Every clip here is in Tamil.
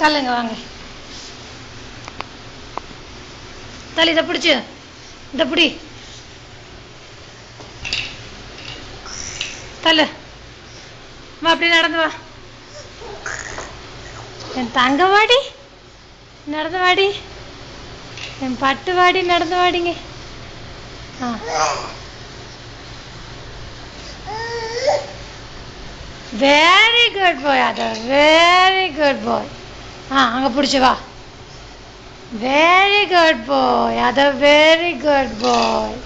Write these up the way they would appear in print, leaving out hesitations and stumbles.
தள்ளுங்க வாங்க. தள்ளி இதை பிடிச்சு இதை பிடி தள்ளு. வா அப்படி நடந்து வா. என் தங்க வாடி நடந்து வாடி. என் பட்டு வாடி நடந்து வாடிங்க. வெரி குட் பாய். அது வெரி குட் பாய். அங்கே பிடிச்சி வா. வெரி குட் பாய். அது very good bye.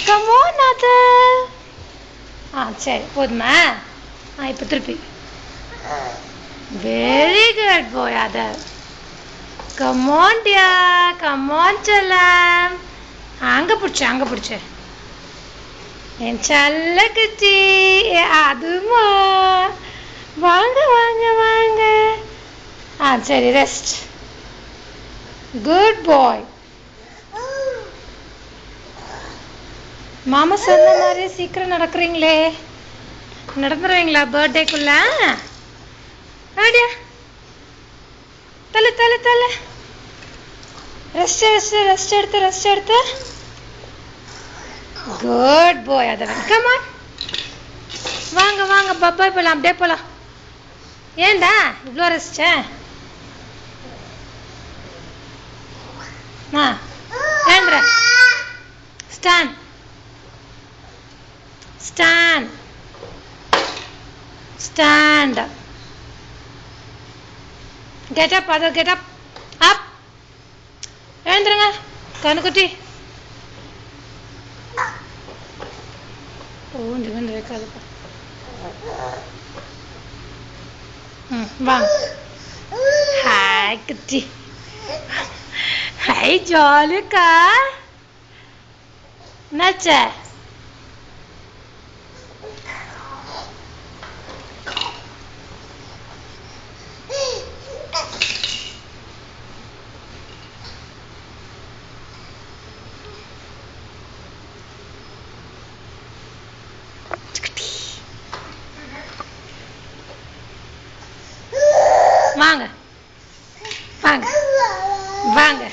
Come on அது. சரி போதுமா? இப்போ திருப்பி. வெரி குட் பாய். அது come on Diya. Come on செல்லம். அங்கே பிடிச்ச என் செல்ல குச்சி. அதுமா வாங்க வாங்க வாங்க. சரி ரெஸ்ட். குட் பாய். மாமா சொன்ன மாதிரி சீக்கிரம் நடக்கிறீங்களே. நடந்துருவீங்களா பர்த்டேக்குள்ள? அப்படியா? தள்ளு தள்ளு தள்ளு. ரெஸ்ட் எடுத்து. குட் பாய். அதை கம் ஆன். வாங்க வாங்க பப்பாய் போகலாம். அப்படியே போகலாம். ஏண்டா இவ்வளோ ரெஸ்ட்? ஏந்திர. ஸ்டாண்ட். Get up. அது கெட் அப். எழுந்துருங்க கண்ணுக்குட்டி. ஊந்து வந்து வைக்காதுப்பா. வாங்க. ஹாய் குட்டி. ஹாய் ஜாலிக்கா. என்னாச்ச? வாங்க வாங்க வாங்க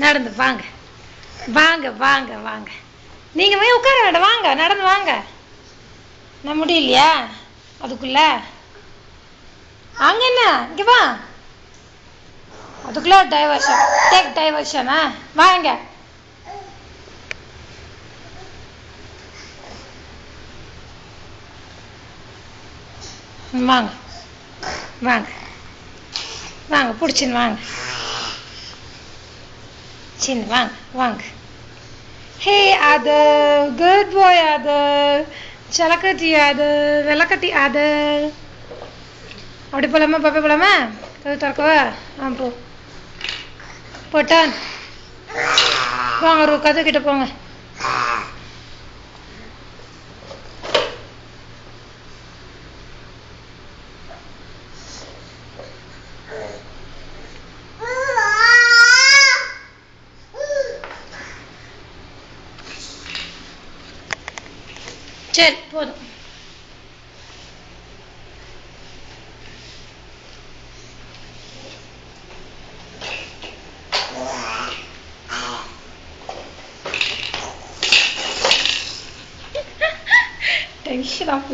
நடந்து வாங்க வாங்க வாங்க வாங்க. நீங்க போய் உட்கார வேண்டாம். வாங்க நடந்து வாங்க. நான் முடியலையா அதுக்குள்ள? அங்க என்ன இங்க வா. அதுக்குள்ள டைவர்ஷன். டேக் டைவர்ஷனா? வாங்க. வாங்க வாங்க வாங்க பிடிச்சின்னு வாங்க. சின்ன வாங்க வாங்க. ஹே அது குட் பாய். அது சலக்கட்டி. அது வெள்ளக்கட்டி. அது அப்படி போலாமா? பாப்பா போலாமா? கதை திறக்கவா? போ போட்டான். வாங்க ஒரு கதை கிட்ட போங்க. சரி போதும். Tension of